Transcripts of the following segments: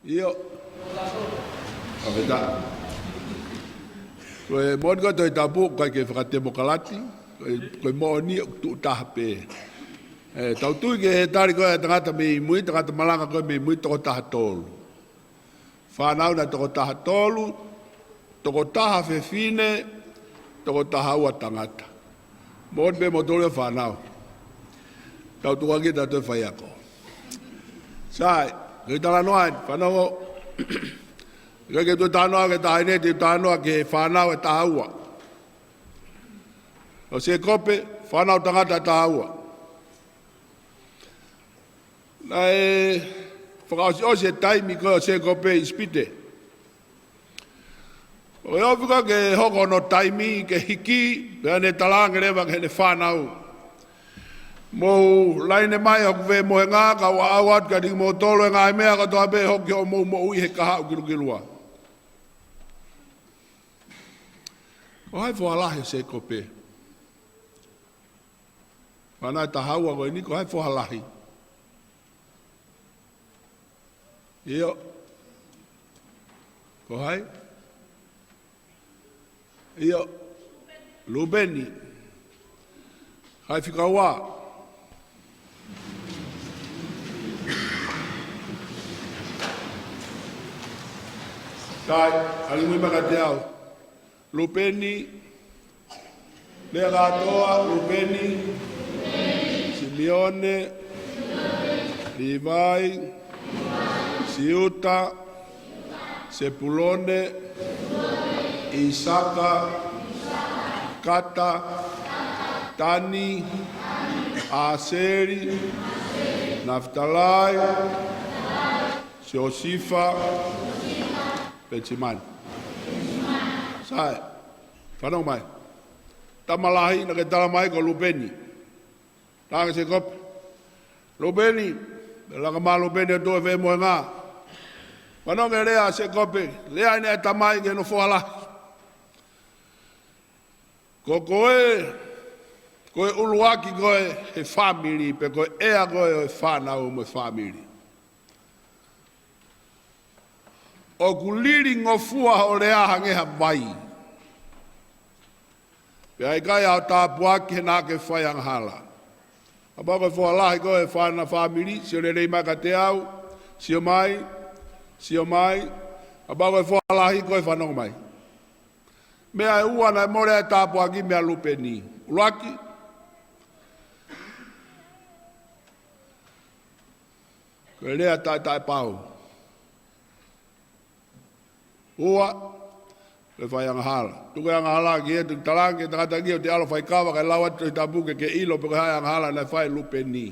Io. Aveda. Koe mon ko toi tapu kai ke frate mokalati, koe mo ni tu tape. Tau tui ke tari koe tangata me mui tangata malanga koe me mui toko taha tolu. Whanau na toko taha tolu, toko taha fefine, toko taha ua tangata. Mon be mo tolu whanau. Tau tuangi ta toi whaiako. Sai, koe tala noain, whanau ke tu tanoa ke taine te tanoa ke whanau e tahaua. O se kope, whanau tangata tahaua. Na e whakausi o se taimi koe o se kope ispite. O e ofika ke hoko no taimi ke hiki, pea ne talange rewa ke ne whanau. Mo laine mai hoku ve mo ngā ka wa awat ka di mo tolo e ngā mea ka toa be hoki o mo ui he kaha u kilua. O hai whalahi se kope. Whanai ta haua koe ni ko hai whalahi. Io. Ko hai? Io. Lubeni. Hai whikaua. Kai, ali mui maka te au. Lupeni, lea katoa, Lupeni, Simeone, Livai, Siuta, Sepulone, Isaka, Kata, Tani, Aseri, Naftalai, Josifa, Petiman. Sai, whanau mai. Tamalahi na ke tala mai ko Lupeni. Tāke se kopi. Lupeni, laka maa Lupeni o tue whee moe ngā. Whanau ke rea se kopi, lea ine e tamai ke no whualahi. Ko koe uluaki koe he family, pe koe ea koe he whanau mo family. O kuliri ngofua o lea hangeha mai. Pea i kai au tāpuaki he nā ke whaiang hala. Apa koe whualahi koe whana family, sio le rei maka te au, sio mai. Apa koe whualahi koe whanong mai. Mea e ua na more e tāpuaki mea Lupeni. Uluaki. Koe lea tai pau. Ua, le whaianga hala. Tuke anga hala ki e tuk talange, takata ki o te alo whaikawa kai lau atu i tapuke ke ilo pe kai anga hala na whai Lupeni.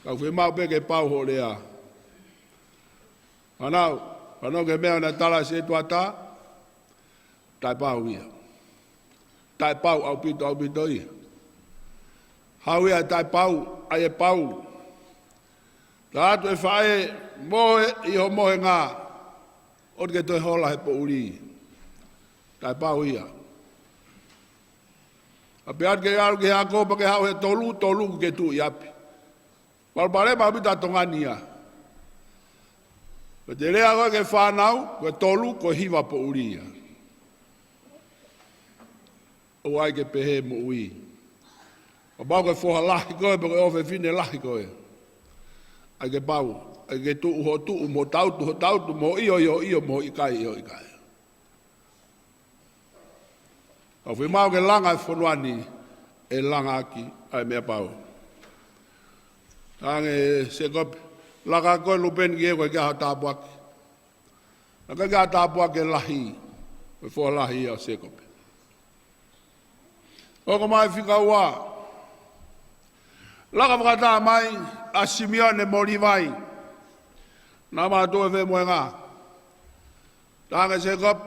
Kau whi mau pe ke pau ho lea. Whanau ke mea na tala se tuata, tai pau ia. Tai pau au pito ia. Hau ia tai pau, ai e pau. Ta atu e whae moe i ho moe ngā. O ke toi hola he po uri. Tai pau ia. A pe atu ke aru ke hea kopa ke hau he tolu ke tu i api. Palpare ma pita tongani ia. Pe te rea koe ke whanau, koe tolu, koe hiwa po uri ia. O ai ke pehe mo ui. O pau koe whoha lahi koe, pe koe ofe fine lahi koe. Ai ke pau. Ke tu ho tu mo tautu mo io mo ikai. Au fi mau ke langa fonuani e langa aki ai me pau. Tange se kop langa ko Lupeni ke ko ka tapuak. Ka ka tapuak ke lahi. Me fo lahi o se kop. O ko mai fika wa. Langa vaka mai a Simeone Molivai. Nā mātua e moe ngā. Tānga se kop.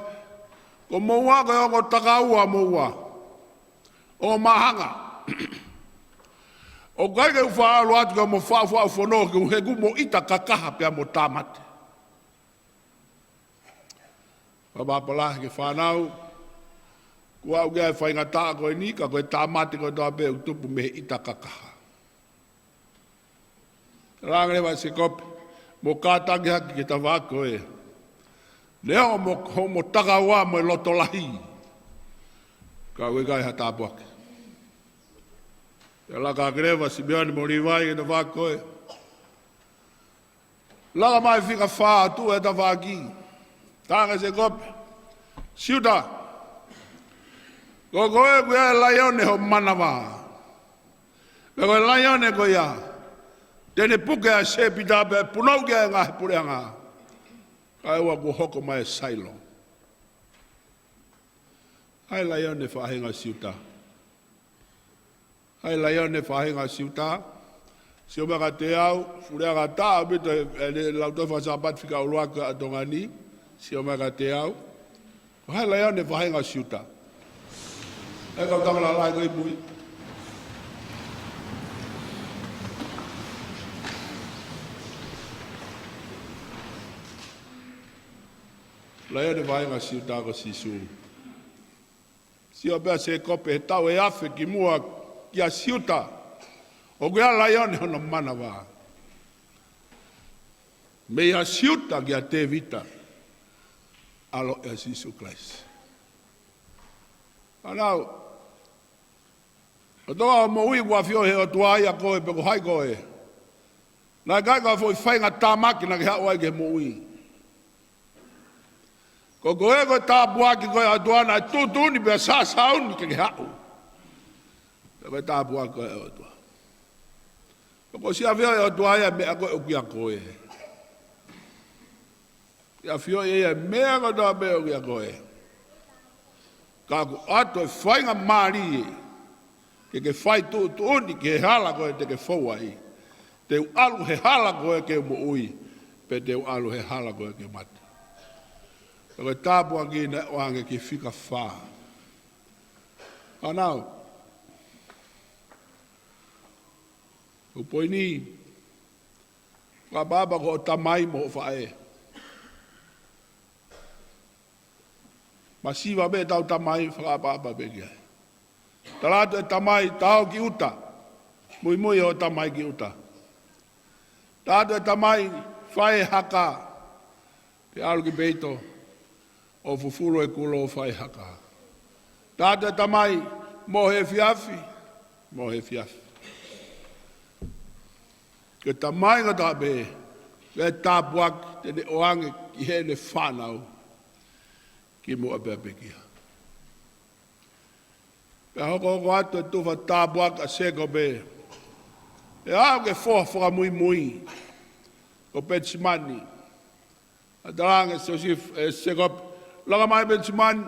Ko moua ka o ko takaua moua. O mahanga. O kai ke uwhaalu atu ka mo whaafua whanau ke uhe ku mo ita kakaha pia mo tāmate. Wapapalahi ke whanau. Kua uge e whaingataa koe ni ka koe tāmate koe toa pe utupu me ita kakaha. Rangere wa se kop. mo kātangi haki ki ta wako e. Leo mo taka wā mo loto lahi. Ka ue kai hata apuake. E la ka greva si beani mo riwai ki ta wako e. Laga mai fika wha tu e ta waki. Tanga se kope. Siuta. Ko koe kuea laione ho manawa. Koe laione ko ia. Tene puke a se pita pe punau ke ngā he pureanga. Kai ua ku hoko mai sailo. Hai laione whahenga siuta. Hai laione whahenga siuta. Sio maka te au, fureanga tā, bito e lautofa Sabbath whika uruaka a Tongani. Sio maka te au. Hai laione whahenga siuta. E kau tamala lai koi pui. Laione whahenga siuta ko sisu. Sio bea se kope he tau e afe ki mua ki a siuta. O kia laione hono mana wā. Me a siuta ki a te vita. Alo e Sisu Christ. Anau. O toa o mo ui kua fio he o tuai a koe pe ko hai koe. Nai kai ka foi whainga tāmaki na ki hau ai ke mo ui. Ko koe koe tā buaki koe a tuana tūtuni pe sa sauni ke hau. Koe tā buaki koe o tua. Ko sia fio e o tuai a mea koe o kia koe. Ia fio e mea koe toa mea o kia koe. Ka ku ato e whainga maari e. Ke whai tūtuni ke hala koe te ke whauai. Te u alu he hala koe ke mo ui. Pe te u alu he hala koe ke mati. Koe tāpua ki na oange ki whika whā. Anau. Upoini. Ka baba ko tamai mo whae. Masiwa me tau tamai whaka baba begia. Talato e tamai tau ki uta. Moimoi o tamai ki uta. Talato e tamai whae haka. Te alu ki beito. O fufuro e kulo o whae haka. Talato e tamai mo he fiafi. Mo he fiafi. Ke tamai ngā tabe. Ke tāpuak te ne oange ki he ne whanau. Ki mo apea pekia. Pea hoko atu e tuwha tāpuak a seko be. E au ke whoa mui mui. Ko Petsimani. A taranga e seko. Laka mai Petsimani.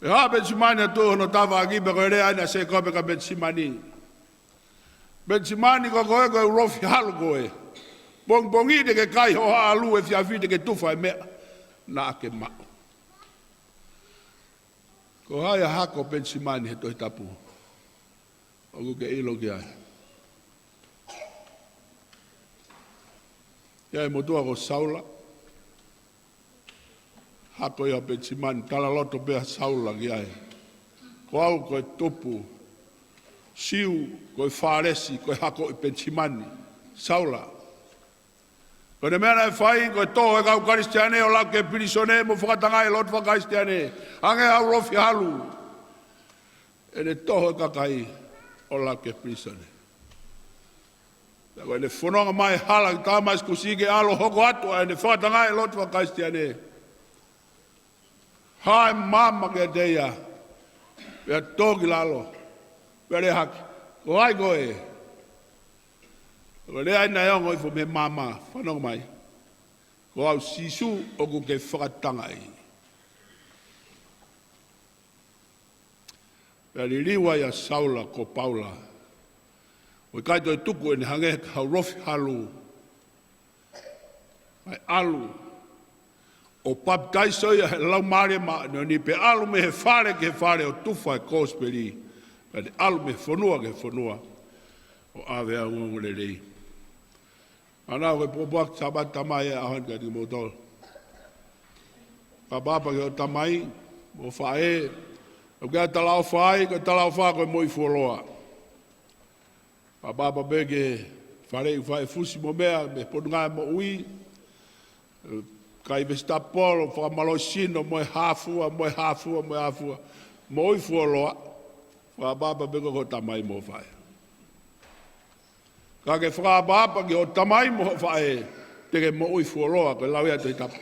E haa Petsimani a tuho no tawa aki pe koe rea ina seko pe ka Petsimani. Petsimani ko koe koe urofi halu koe. Bongi te ke kai ho alu e fiafi te ke tuwha e mea. Na ke mao. Ko hai a hako Petsimani he toi tapu. Oku ke ilo ki ai. Ia e motua ko Saula. Hako ia Petsimani. Tala loto pea Saula ki ai. Ko au koe tupu. Siu koe whāresi koe hako i Petsimani. Saula. Ko ne mea e whai, ko e toho e kau karistiane o lau ke pirisone mo whakatangai lot whakaristiane. Ange au rofi halu. E ne toho e kakai o lau ke pirisone. Ko e ne whanonga mai hala ki tāmais kusike alo hoko atua e ne whakatangai lot whakaristiane. Hai mama ke teia. Pea toki lalo. Pea re haki. Ko hai koe. Ko rea ina eo ngoi fo me mama, whanong mai. Ko au sisu o ku ke whakatanga i. Pea li liwa ia Saula ko Paula. O kaito e tuku e ne hange hau rofi halu. Mai alu. O baptaiso ia he lau maare maa ni pe alu me he whare ke whare o tufa e kōsperi. Pea alu me whanua ke whanua. O awe a ngongore rei. Ana ko popoak Sabbath Tamai a han ka di motol. Ka papa ke o Tamai mo fae. O ka talau fae ko talau fa ko moi foloa. Pa papa bege Whare whae fusi mo mea, me ponunga mo ui. Kai vesta polo, whakamalo sino, moe hafua. Mo ui fuoloa, whababa bego ko tamai mo whae. Ka ke whababa ki o tamai mo whae, teke mo ui fuoloa, ko lauia te tapu.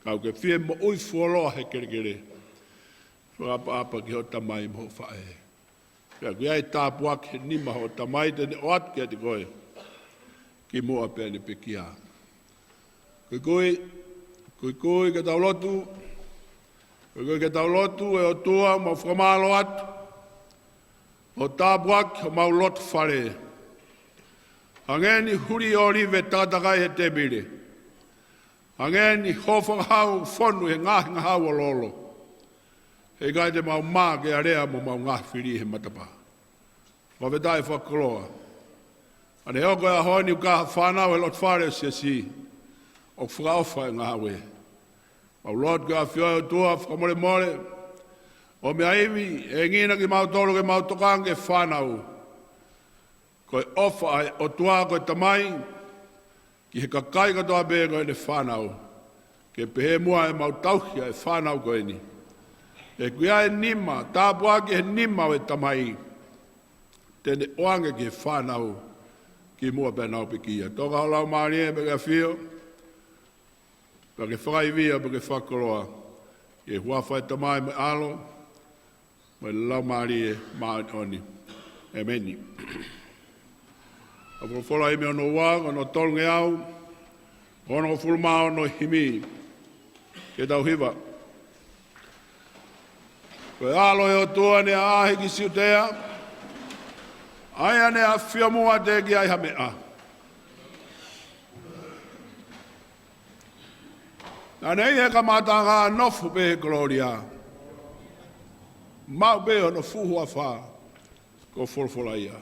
Kau ke fie mo ui fuoloa he kere. Whababa ki o tamai mo whae. Kia kui ai tāpuak he nima ho tamai tene o atu kia te koe. Ki mua pēne pe kia. Kui ke tau lotu. Kui ke tau lotu e o tua ma whamalo atu. O tāpuak o mau lotu whare. Hangeni huri ori ve tātakai he te mire. Hangeni hofangahau whonu he ngahinga hau o lolo. He kai te mau mā ke area mo mau ngā whiri he matapa. Whawetai whakoloa. Ane heo koe a honi uka whanau e lot whare si. O whakaofa e ngā we. Mau lot koe a whioi o tua whakamore more. O mea iwi e ngina ki mau tolo ke mau tokange whanau. Koe ofa ai o tua koe tamai. Ki he kakai katoa be koe ne whanau. Ke pehe mua e mau tauhia e whanau koe ni. E kuia e nima, tāpua ki he nima o e tamai. Tene oange ki he whanau ki mua pēnau pe kia. Toka holau maari e peke whio. Peke whakaiwia peke whakoloa. E huawha e tamai me alo. Me lau maari e maari oni. E meni. A whawhola ime ono wang, ono tolnge au. Ono fulma ono himi. Ke tau hiva. Koe alo e o tua ne a ahi ki siutea. Aia ne a whia mua te ki ai hamea. Nā nei e ka mātanga nofu pe he gloria. Mau pe ono fuhua wha. Ko wholwhola ia.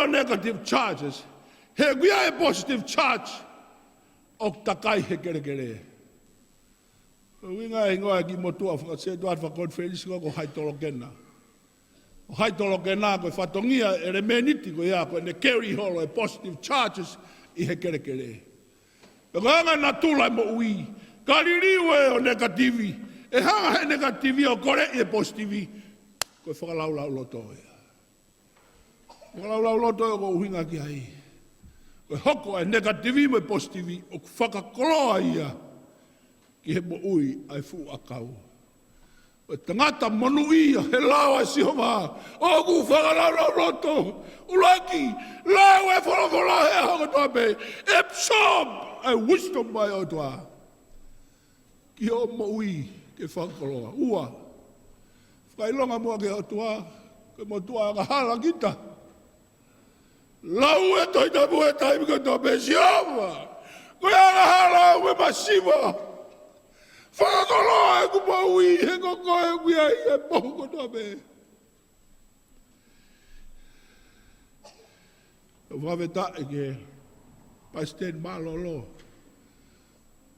Negative charges. He guia e positive charge. O takai he kere. Winga ingoa ki motua whakase tuat whakonferensi ko hai tolo kena. O hai tolo kena ko whatongia e re meniti ko ia ko ne carry holo e positive charges I he kere. E hanga na tula mo ui. Kaririwe o negativi. E hanga he negativi o kore e positivi. Ko whakalau loto ia. Lau loto e ko uhinga ki ai. Koe hoko e negativi mo e positivi o whakakoloa ia ki he mo ui ai fu akau. O tangata monu ia he lawa si homa. O ku whakalau loto. Ulaki, lau e wholofola he hoko toa pe. Absorb ai wisdom mai o toa. Ki o mo ui ke whakakoloa. Ua. Whakailonga mua ke o toa. Ke mo toa ka hala kita. Lau e toi tapu e taimi ko tō pesioma. Koe anga hala ue masiva. Whakakoloa e kupa ui he koko e kuia I e pohu ko tō pe. Whaweta e ke pasten malolo.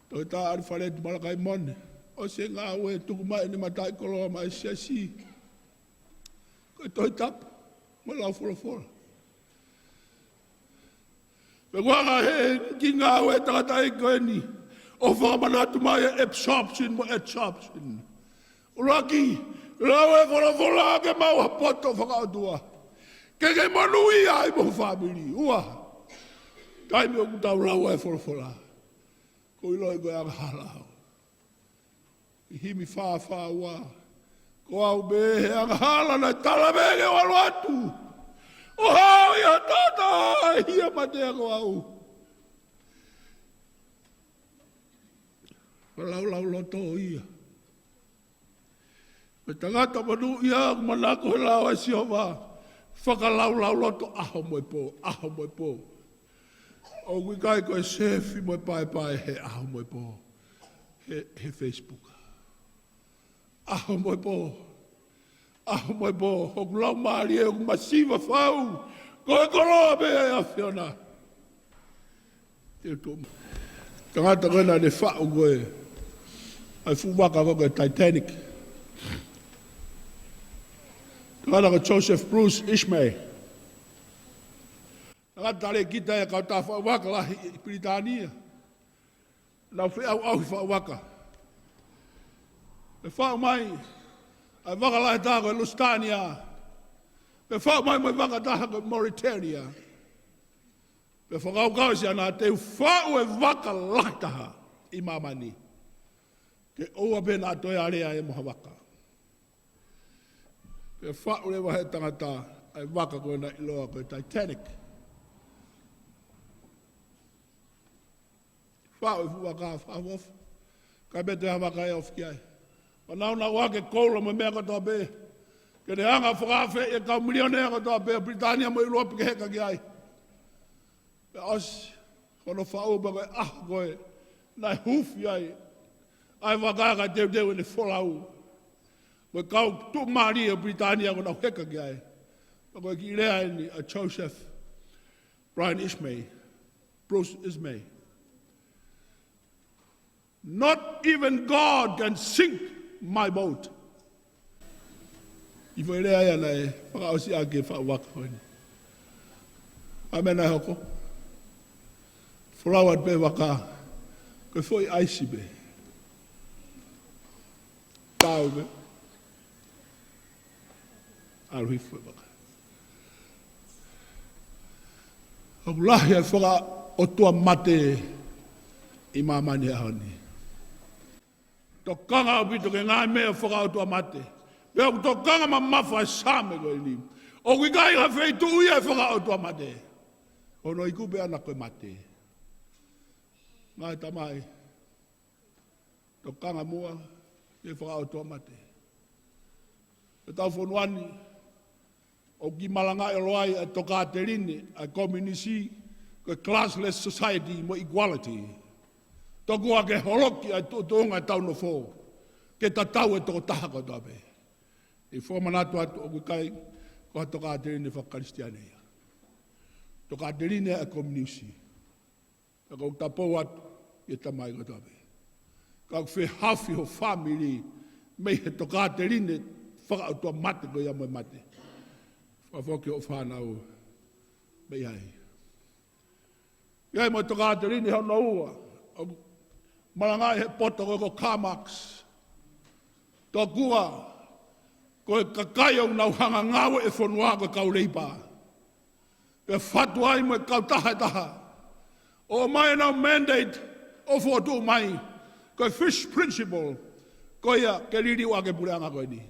Toi tā ari wharetu malakai mone. O se ngā ue tuku mai ni matai koloa mai siasi. Koe toi tapu. Mo lau wholofola. Me wanga he ki ngā ue takatai koe ni. O whakamanatu mai e absorption mo absorption. Uraki, lau e wholofola ke mau hapoto whakautua. Ke manui ai mo whamiri. Ua. Taimi o kutau lau e wholofola. Ko ilo e koe anga halau. himi wha ua. Ko au be he anga na tala mege walu atu. O hao ia tata, ia matea ko au. Lau loto ia. Me tangata manu ia manako he lau asi hova. Whakalau loto aho moe po. O wikai koe sefi moe pai he aho moe po. He Facebook. Aho moe po. Hoku lau maari e hoku masiva whau. Koe koroa me e a whiona. Tangata koe na ne whau koe. Ai fuwaka koe Titanic. Tangata koe Joseph Bruce Ishmael. Tangata tale kita e kau ta whauwaka lahi Britania. Nau au whauwaka. E whau mai, ai waka lahi taha koe Lustania. E whau mai waka taha koe Mauritania. E whakau kau si ana te whau e waka lahi taha I mamani. Ke oua pena atoe area e moha waka. E whau le wahe tangata ai waka koe na iloa koe Titanic. Whau e fuwaka whau off. Kai bete ha waka e off ki ai. Manau na wake koula mo mea katoa be. Ke ne anga whakawhe e kau milionea katoa be. Britania mo iloa pike heka ki ai. Pe os, kono whau ba koe koe. Nai hufi ai. Ai wakaka teu ne wholau. Mo kau tu maari e Britania kona heka ki ai. Pa koe ki rea ni a Joseph Brian Ishmael. Bruce Ishmael. Not even God can sink my boat. I fo rea ia nei, whakaosi ake whawaka hoi ni. Amena hoko. Whrawat pe waka. Koe foi aisi be. Tau be. Aruhi foi waka. Hokulahi ai whaka o tua mate I mamani ahoni. Tokanga o pito ke ngai mea whakautua mate. Pea ku tokanga ma mawha same koe ni. O kikai ha wheitu uia e whakautua mate. Ono I kupe ana koe mate. Ngai tamai. Tokanga mua e whakautua mate. E tau whonuani. O ki malanga e loai a tokaterine, a community, a classless society mo equality. Tokua ke holoki ai tuunga tau no fō. Ke tatau e toko taha ko tape. I fō manatu atu o kukai ko ha toka aterine whakaristiane ia. Toka aterine a community. Ka kou tapou atu I tamai ko tape. Ka kou whi hawhi ho family mei he toka aterine whakautua mate ko ia moe mate. Whawhoki o whanau mei ai. Iai mo toka aterine hau na ua. Marangai he poto ko Kamax. Tō kua, ko e kakai au nau hanga ngawe e whanua ko kau leipa. Ke whatu ai mo e kau taha. O mai nau mandate o whotu mai. Ko e fish principle. Ko ia ke riri wa ke pureanga koe ni.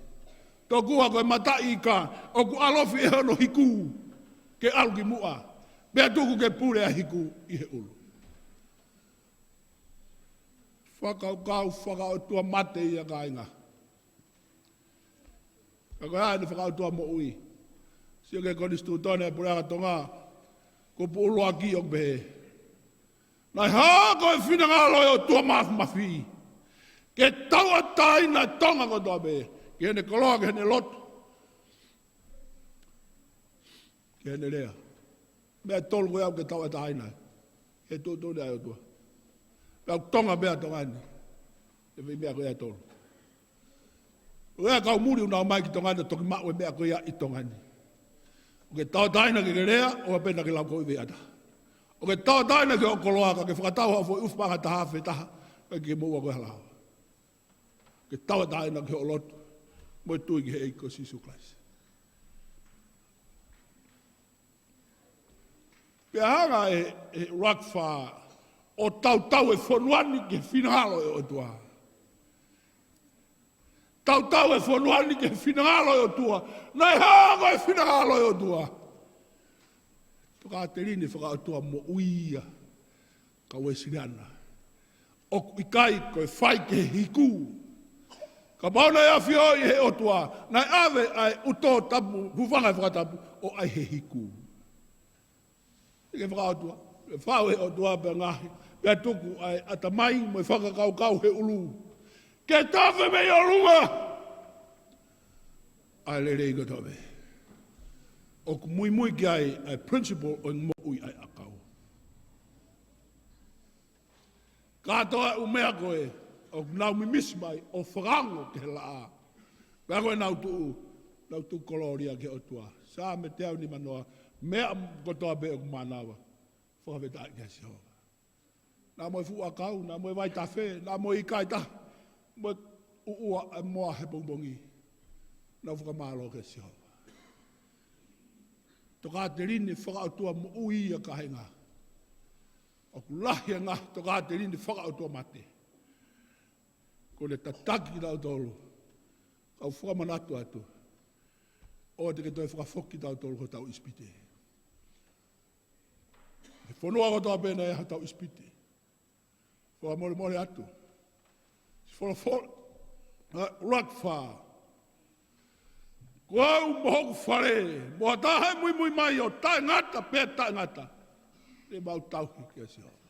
Tō kua ko e matai ka. O ku alofi e hono hiku. Ke alu ki mua. Bea tuku ke purea hiku I he ulu. Whakautua mate ia ka inga. Kako hae ni whakautua mo ui. Sio ke konistu tone puranga tonga. Ko puulua ki o behe. Nai haa koe whinanga loi o tua mafi. Ke taua taina tonga ko tua behe. Ke hene koloa ke hene lotu. Ke hene rea. Mea tolu koe au ke taua taina. He tutu ne ai o tua. Kau tonga bea tongani. E whi mea koe a tolu. Rea kau muri unau mai ki tongani toki maue mea koe a I tongani. O ke tau taina ke rea, o a pena ke lau koe veata. O ke tau taina ke o koloaka, ke whakatau hau fo ufpanga taha whi taha, ke ke mua koe halau. Ke tau taina ke o lotu, moi tui ki he eiko sisu klaisi. Ke hanga e rakwha, o tau e whonuani ke whinalo e o tua. Tau e whanuani ke whinangalo o tua. Nei hanga e whinangalo o tua. Tuka te rini whakautua mo uia. Ka Wesleyan. O ikai koe whai ke hiku. Ka mauna e awhio i he o tua. Nei ave ai uto tapu, hufanga e whakatapu, o ai he hiku. Ike whakautua. E whau he o tua pe ngahi. Pea tuku ai atamai mo i whakakau he ulu. Ke tawhe me i o runga. Ai le rei kotawe. O ku mui ki ai principle o mo ui ai akau. Katoa umea koe, o nau mi mismai, o wharango ke la a. Pea koe nau tu koloria ke o tua. Sa me te au ni manoa, mea kotoa be o kumanawa. Whakaweta ke si hoa. Nā moe fu akau, nā moe vai tawhe, nā moe ikai ta. Moe uua e moa he bongbongi. Nā whakamalo ke si hoa. Toka te rini whakautua mo ui a kahenga. O ku lahi a ngā toka te rini whakautua mate. Ko le tataki tau tolu. Kau whakamanatu atu. O te ke toi whakafoki tau tolu ko tau ispite. He whanua ko tau pēna e ha tau ispite. Whakamore atu. Rak wha. Kau mohoku whare, moa tahe mui mai o tae ngata, pē tae ngata. E mau tauhi kia si hoa.